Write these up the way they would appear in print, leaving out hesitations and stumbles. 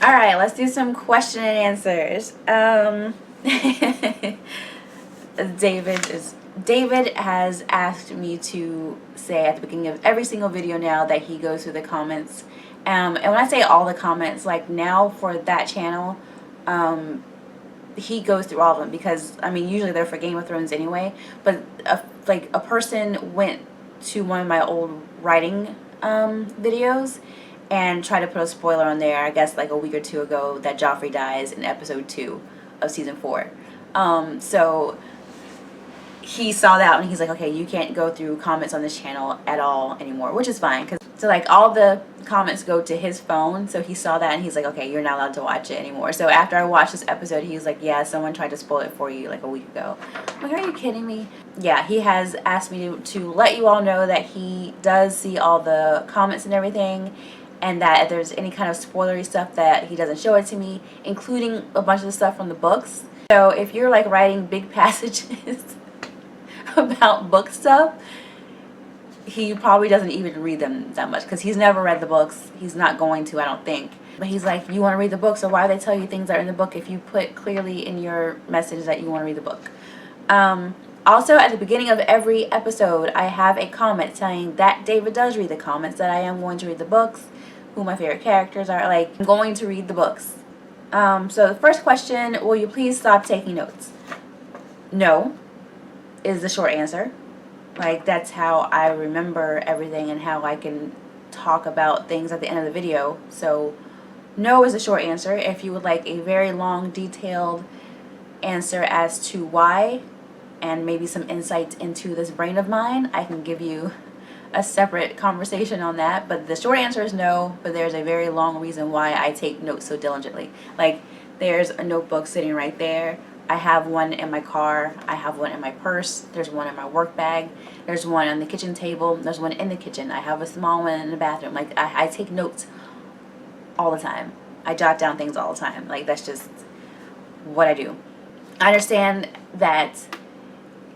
All right, let's do some question and answers. David has asked me to say at the beginning of every single video now that he goes through the comments. And when I say all the comments, like now for that channel, he goes through all of them because, I mean, usually they're for Game of Thrones anyway. But a person went to one of my old writing videos and tried to put a spoiler on there, I guess like a week or two ago, that Joffrey dies in episode 2 of season 4. So he saw that and he's like, okay, you can't go through comments on this channel at all anymore, which is fine. So like all the comments go to his phone, so he saw that and he's like, okay, you're not allowed to watch it anymore. So after I watched this episode, he was like, yeah, someone tried to spoil it for you like a week ago. I'm like, are you kidding me? Yeah, he has asked me to let you all know that he does see all the comments and everything, and that if there's any kind of spoilery stuff that he doesn't show it to me, including a bunch of the stuff from the books. So if you're like writing big passages about book stuff, he probably doesn't even read them that much because he's never read the books. He's not going to, I don't think. But he's like, you want to read the book, so why do they tell you things that are in the book if you put clearly in your message that you want to read the book? Also, at the beginning of every episode, I have a comment saying that David does read the comments, that I am going to read the books, who my favorite characters are. Like, I'm going to read the books. So the first question, will you please stop taking notes? No, is the short answer. Like, that's how I remember everything and how I can talk about things at the end of the video. So no is the short answer. If you would like a very long, detailed answer as to why, and maybe some insights into this brain of mine, I can give you a separate conversation on that. But the short answer is no, but there's a very long reason why I take notes so diligently. Like, there's a notebook sitting right there. I have one in my car. I have one in my purse. There's one in my work bag. There's one on the kitchen table. There's one in the kitchen. I have a small one in the bathroom. Like, I take notes all the time. I jot down things all the time. Like, that's just what I do. I understand that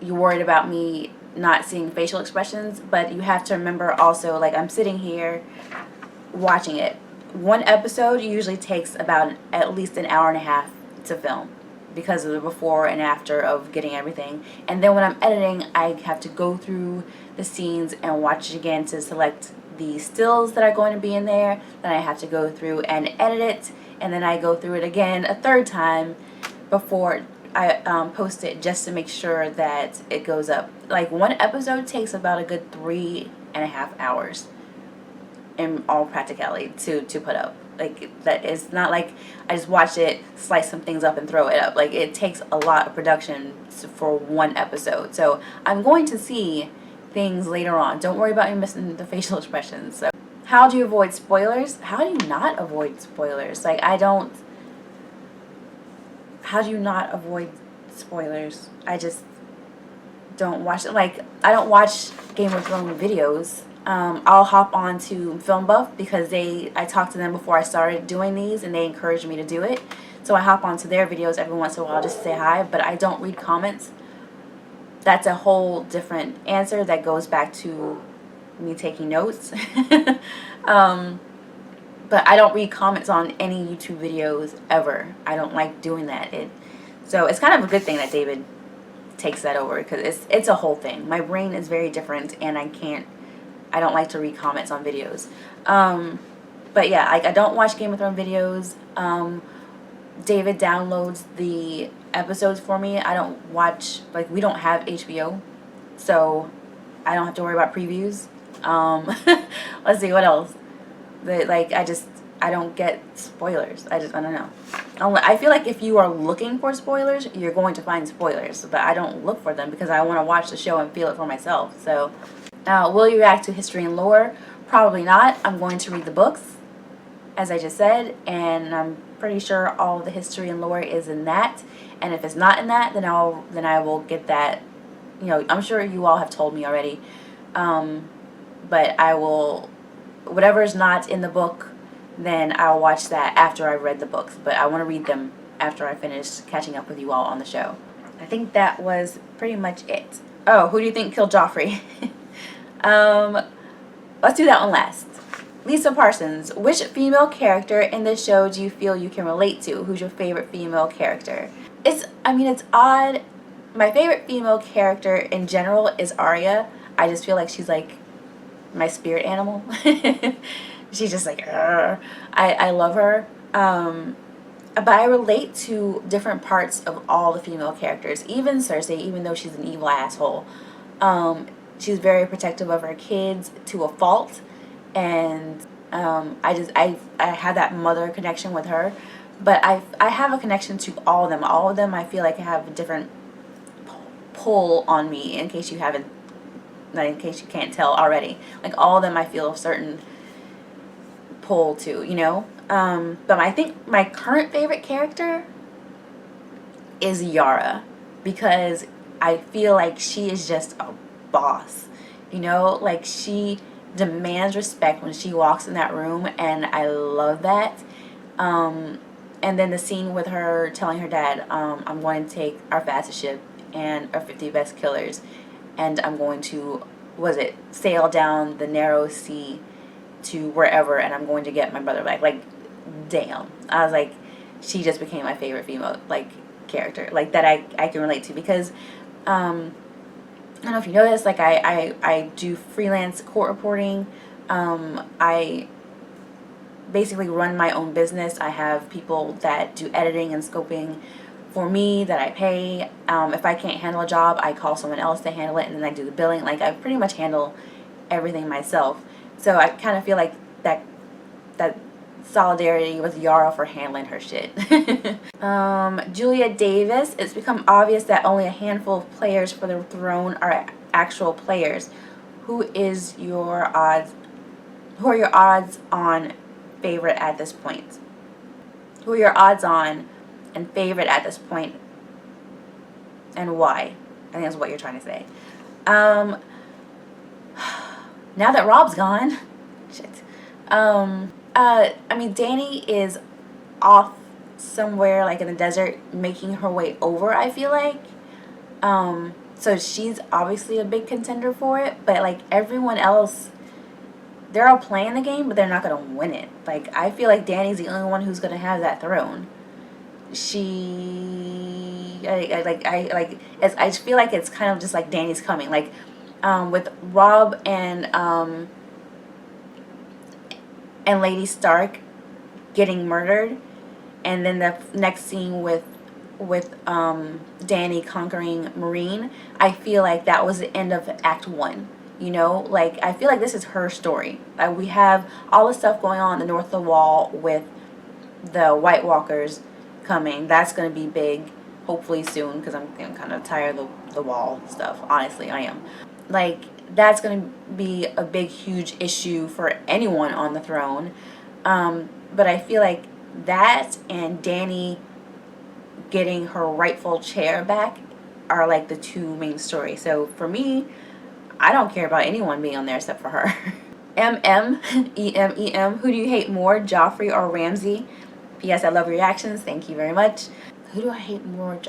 you're worried about me not seeing facial expressions, but you have to remember also, like, I'm sitting here watching it. One episode usually takes about at least an hour and a half to film because of the before and after of getting everything. And then when I'm editing, I have to go through the scenes and watch it again to select the stills that are going to be in there. Then I have to go through and edit it, and then I go through it again a third time before I post it, just to make sure that it goes up. Like, one episode takes about a good 3.5 hours in all practicality to put up. Like, that is not like I just watch it, slice some things up and throw it up. Like, it takes a lot of production for one episode. So I'm going to see things later on. Don't worry about me missing the facial expressions. So how do you avoid spoilers? How do you not avoid spoilers? Like, how do you not avoid spoilers? I just don't watch it. Like, I don't watch Game of Thrones videos. I'll hop on to Film Buff because I talked to them before I started doing these and they encouraged me to do it. So I hop onto their videos every once in a while just to say hi, but I don't read comments. That's a whole different answer that goes back to me taking notes. But I don't read comments on any YouTube videos ever. I don't like doing that. So it's kind of a good thing that David takes that over because it's a whole thing. My brain is very different and I don't like to read comments on videos. But yeah, I don't watch Game of Thrones videos. David downloads the episodes for me. I don't watch, like, we don't have HBO, so I don't have to worry about previews. Let's see, what else? I don't get spoilers. I don't know. I feel like if you are looking for spoilers, you're going to find spoilers, but I don't look for them because I want to watch the show and feel it for myself. So, will you react to history and lore? Probably not. I'm going to read the books, as I just said, and I'm pretty sure all of the history and lore is in that. And if it's not in that, then I will get that. You know, I'm sure you all have told me already, but I will, whatever is not in the book, then I'll watch that after I've read the books. But I want to read them after I finish catching up with you all on the show. I think that was pretty much it. Oh, who do you think killed Joffrey? Let's do that one last. Lisa Parsons, which female character in the show do you feel you can relate to? Who's your favorite female character? It's odd. My favorite female character in general is Arya. I just feel like she's like my spirit animal. She's just like, I love her. But I relate to different parts of all the female characters. Even Cersei, even though she's an evil asshole, she's very protective of her kids to a fault, and I have that mother connection with her. But I have a connection to all of them. All of them I feel like have a different pull on me. In case you haven't, like, in case you can't tell already, like all of them I feel a certain pull to, you know. But I think my current favorite character is Yara, because I feel like she is just a boss, you know, like she demands respect when she walks in that room, and I love that. And then the scene with her telling her dad, I'm going to take our fastest ship and our 50 best killers, and I'm going to, sail down the narrow sea to wherever, and I'm going to get my brother back. Like, damn. I was like, she just became my favorite female, like, character, like, that I can relate to, because, I don't know if you know this, like, I do freelance court reporting. I basically run my own business. I have people that do editing and scoping for me that I pay. If I can't handle a job, I call someone else to handle it, and then I do the billing. Like, I pretty much handle everything myself. So I kind of feel like that solidarity with Yara for handling her shit. Julia Davis, it's become obvious that only a handful of players for the throne are actual players. Who are your odds on favorite at this point? Who are your odds on and favorite at this point, and why? I think that's what you're trying to say. Now that Rob's gone, shit. Dany is off somewhere, like in the desert, making her way over, I feel like. So she's obviously a big contender for it, but like everyone else, they're all playing the game, but they're not gonna win it. Like, I feel like Dany's the only one who's gonna have that throne. I just feel like it's kind of just like Dany's coming. Like, with Rob and Lady Stark getting murdered, and then the next scene with Dany conquering Marine, I feel like that was the end of Act 1. You know, like, I feel like this is her story. Like, we have all the stuff going on in the north of the wall with the White Walkers coming. That's going to be big, hopefully soon, because I'm kind of tired of the wall stuff. Honestly, I am. Like, that's going to be a big, huge issue for anyone on the throne. But I feel like that and Dany getting her rightful chair back are like the two main stories. So for me, I don't care about anyone being on there except for her. EMEM, who do you hate more, Joffrey or Ramsay? P.S. I love your reactions. Thank you very much. Who do I hate more?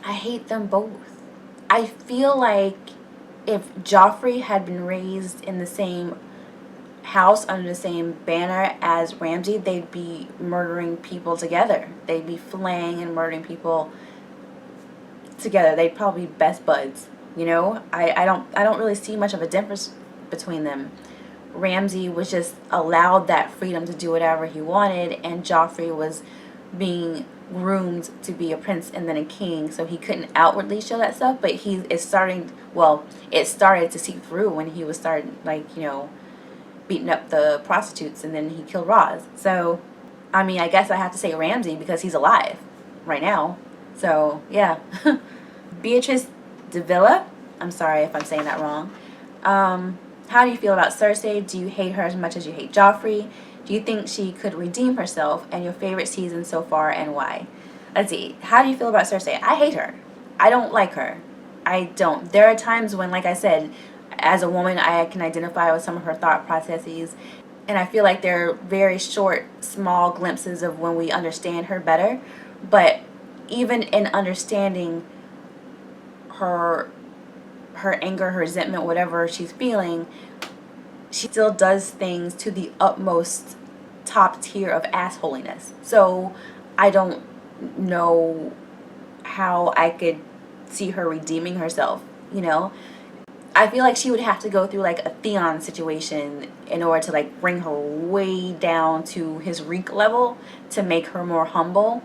I hate them both. I feel like if Joffrey had been raised in the same house under the same banner as Ramsay, they'd be murdering people together. They'd be flaying and murdering people together. They'd probably be best buds. You know, I don't really see much of a difference between them. Ramsay was just allowed that freedom to do whatever he wanted, and Joffrey was being groomed to be a prince and then a king, so he couldn't outwardly show that stuff, but it started to seep through when he was beating up the prostitutes, and then he killed Roz. So, I mean, I guess I have to say Ramsay because he's alive right now. So, yeah. Beatrice de Villa, I'm sorry if I'm saying that wrong. How do you feel about Cersei? Do you hate her as much as you hate Joffrey? Do you think she could redeem herself? And your favorite season so far, and why? Let's see. How do you feel about Cersei? I hate her. I don't like her. I don't. There are times when, like I said, as a woman, I can identify with some of her thought processes. And I feel like they're very short, small glimpses of when we understand her better. But even in understanding her anger, her resentment, whatever she's feeling, she still does things to the utmost top tier of assholiness. So I don't know how I could see her redeeming herself, you know? I feel like she would have to go through like a Theon situation in order to like bring her way down to his reek level to make her more humble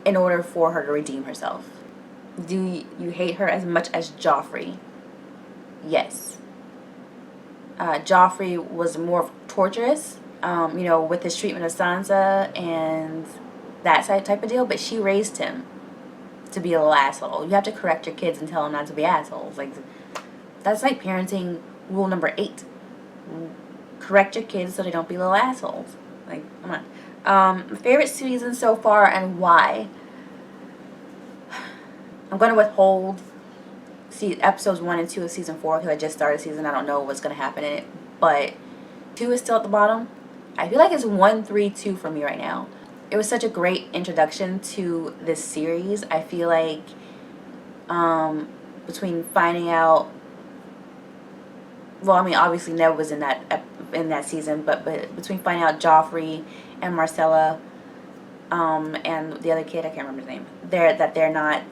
in order for her to redeem herself. Do you hate her as much as Joffrey? Yes. Joffrey was more torturous, with his treatment of Sansa and that type of deal, but she raised him to be a little asshole. You have to correct your kids and tell them not to be assholes. Like, that's like parenting rule number 8. Correct your kids so they don't be little assholes. Like, come on. Favorite season so far and why? I'm going to withhold episodes 1 and 2 of season 4 because I just started season. I don't know what's going to happen in it. But 2 is still at the bottom. I feel like it's 1, 3, 2 for me right now. It was such a great introduction to this series. I feel like between finding out, well, I mean, obviously Ned was in that season, but between finding out Joffrey and Marcella, and the other kid, I can't remember his name, they're not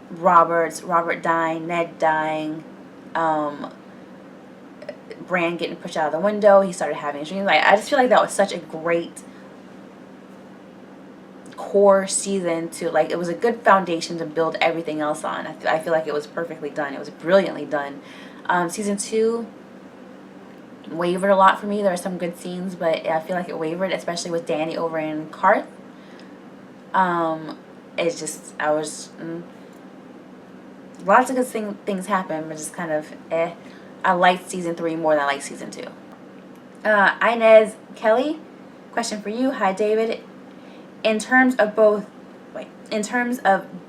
Robert dying, Ned dying, Bran getting pushed out of the window, he started having dreams. Like, I just feel like that was such a great core season to, like, it was a good foundation to build everything else on. I feel like it was perfectly done. It was brilliantly done. Season 2 wavered a lot for me. There were some good scenes, but I feel like it wavered, especially with Dany over in Karth. It's just, lots of good things happen, but just kind of I liked season 3 more than I liked season 2. Inez Kelly, question for you. Hi, David. In terms of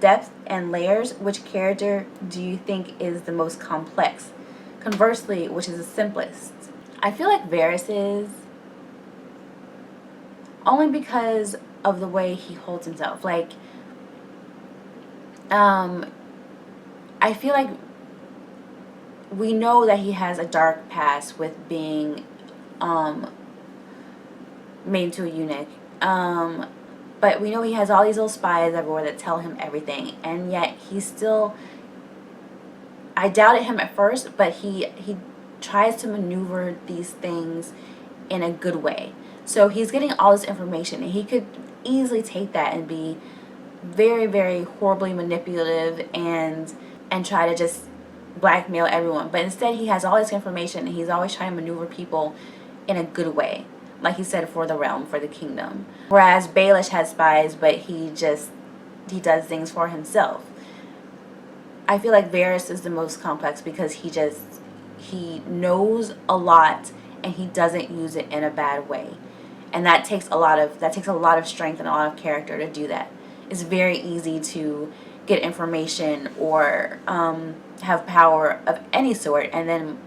depth and layers, which character do you think is the most complex? Conversely, which is the simplest? I feel like Varys is, only because of the way he holds himself. Like, I feel like we know that he has a dark past with being made into a eunuch. But we know he has all these little spies everywhere that tell him everything, and yet he's still, I doubted him at first, but he tries to maneuver these things in a good way. So he's getting all this information, and he could easily take that and be very, very horribly manipulative and try to just blackmail everyone. But instead, he has all this information, and he's always trying to maneuver people in a good way. Like he said, for the realm, for the kingdom. Whereas Baelish has spies, but he does things for himself. I feel like Varys is the most complex because he knows a lot and he doesn't use it in a bad way. And that takes a lot of strength and a lot of character to do that. It's very easy to get information or have power of any sort and then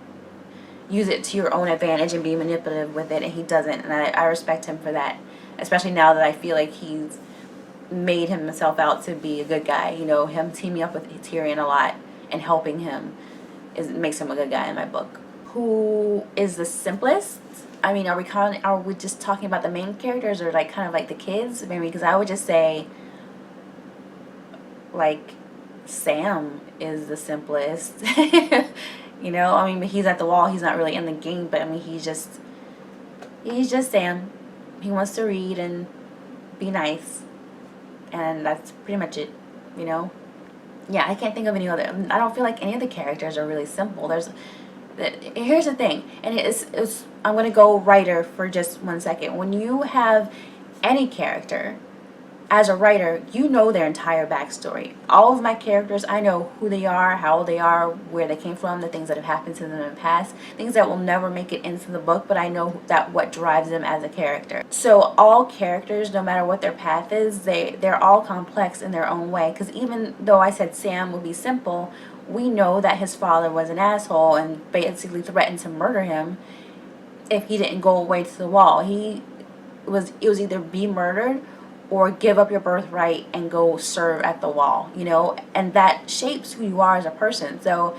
use it to your own advantage and be manipulative with it, and he doesn't, and I respect him for that, especially now that I feel like he's made himself out to be a good guy. Him teaming up with Tyrion a lot and helping him makes him a good guy in my book. Who is the simplest? I mean, are we just talking about the main characters or like kind of like the kids? Maybe, because I would just say like Sam is the simplest. I mean, he's at the wall. He's not really in the game, but I mean, he's just Sam. He wants to read and be nice, and that's pretty much it. Yeah, I can't think of any other. I don't feel like any of the characters are really simple. Here's the thing, and I'm gonna go writer for just 1 second. When you have any character, as a writer, you know their entire backstory. All of my characters, I know who they are, how old they are, where they came from, the things that have happened to them in the past, things that will never make it into the book, but I know that what drives them as a character. So all characters, no matter what their path is, they're all complex in their own way. Because even though I said Sam would be simple, we know that his father was an asshole and basically threatened to murder him if he didn't go away to the wall. It was either be murdered or give up your birthright and go serve at the wall, and that shapes who you are as a person. So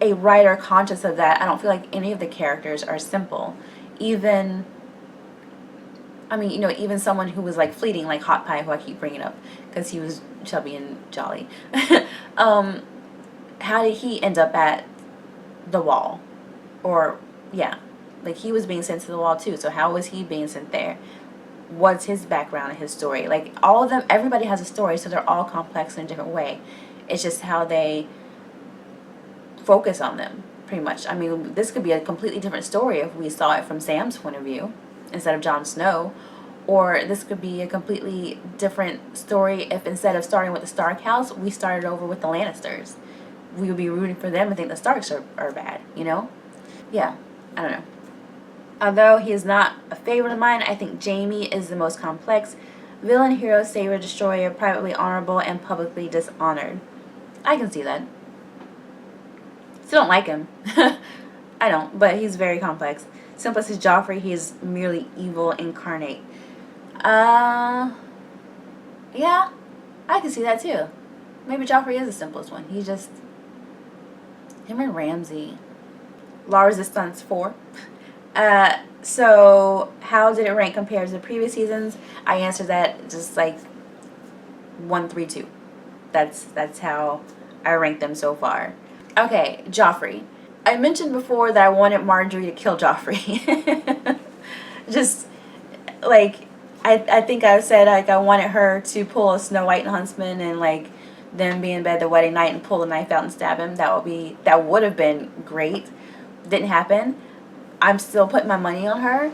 a writer conscious of that, I don't feel like any of the characters are simple. Even, I mean, you know, even someone who was like fleeting, like Hot Pie, who I keep bringing up because he was chubby and jolly. How did he end up at the wall? Or, yeah, like he was being sent to the wall too. So how was he being sent there? What's his background and his story? Like, all of them, everybody has a story, so they're all complex in a different way. It's just how they focus on them, pretty much. I mean, this could be a completely different story if we saw it from Sam's point of view instead of Jon Snow. Or this could be a completely different story if instead of starting with the Stark house, we started over with the Lannisters. We would be rooting for them and think the Starks are bad, you know? Yeah, I don't know. Although he is not a favorite of mine, I think Jaime is the most complex. Villain, hero, savior, destroyer, privately honorable, and publicly dishonored. I can see that. Still don't like him. I don't, but he's very complex. Simplest is Joffrey. He is merely evil incarnate. Yeah, I can see that too. Maybe Joffrey is the simplest one. He just... Him and Ramsay. Law Resistance 4. So how did it rank compared to the previous seasons? I answered that just like 1, 3, 2. That's how I ranked them so far. Okay, Joffrey. I mentioned before that I wanted Marjorie to kill Joffrey. Just like I think I said like I wanted her to pull a Snow White and Huntsman and like them be in bed the wedding night and pull the knife out and stab him. That would have been great. Didn't happen. I'm still putting my money on her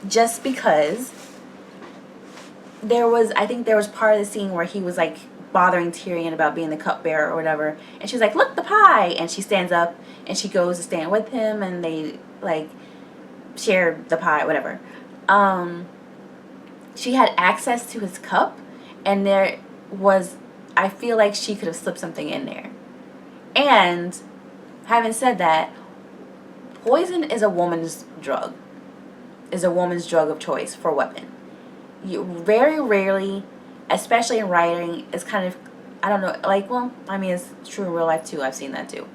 just because I think there was part of the scene where he was like bothering Tyrion about being the cupbearer or whatever, and she's like, look, the pie, and she stands up and she goes to stand with him and they like share the pie, whatever. She had access to his cup, and I feel like she could have slipped something in there. And having said that, poison is a woman's drug. Is a woman's drug of choice for a weapon. You very rarely, especially in writing, it's kind of, I don't know, like, well, I mean, it's true in real life too. I've seen that too.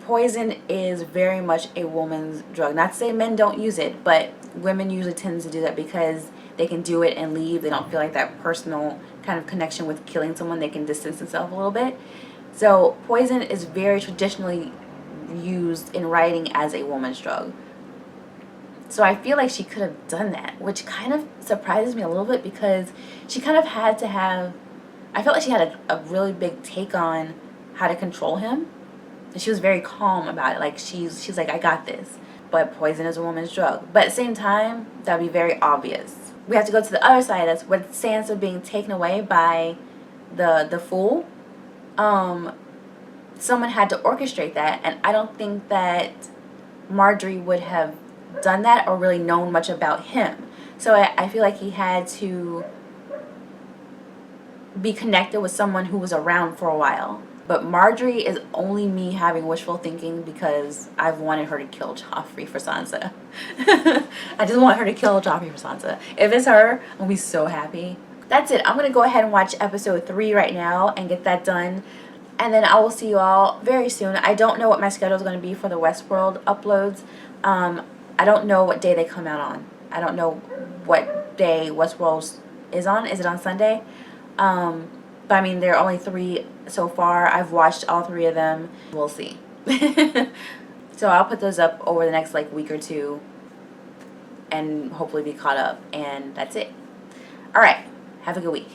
Poison is very much a woman's drug. Not to say men don't use it, but women usually tend to do that because they can do it and leave. They don't feel like that personal kind of connection with killing someone. They can distance themselves a little bit. So poison is very traditionally used in writing as a woman's drug. So I feel like she could have done that, which kind of surprises me a little bit because she kind of had to have, I felt like she had a really big take on how to control him. And she was very calm about it. Like she's like, I got this. But poison is a woman's drug. But at the same time, that would be very obvious. We have to go to the other side. That's with Sansa being taken away by the fool. Someone had to orchestrate that, and I don't think that Marjorie would have done that or really known much about him. So I feel like he had to be connected with someone who was around for a while. But Marjorie is only me having wishful thinking because I've wanted her to kill Joffrey for Sansa. I just want her to kill Joffrey for Sansa. If it's her, I'll be so happy. That's it. I'm going to go ahead and watch episode 3 right now and get that done. And then I will see you all very soon. I don't know what my schedule is going to be for the WestWorld uploads. I don't know what day they come out on. I don't know what day WestWorld is on. Is it on Sunday? But I mean, there are only 3 so far. I've watched all 3 of them. We'll see. So I'll put those up over the next like week or 2 and hopefully be caught up. And that's it. All right. Have a good week.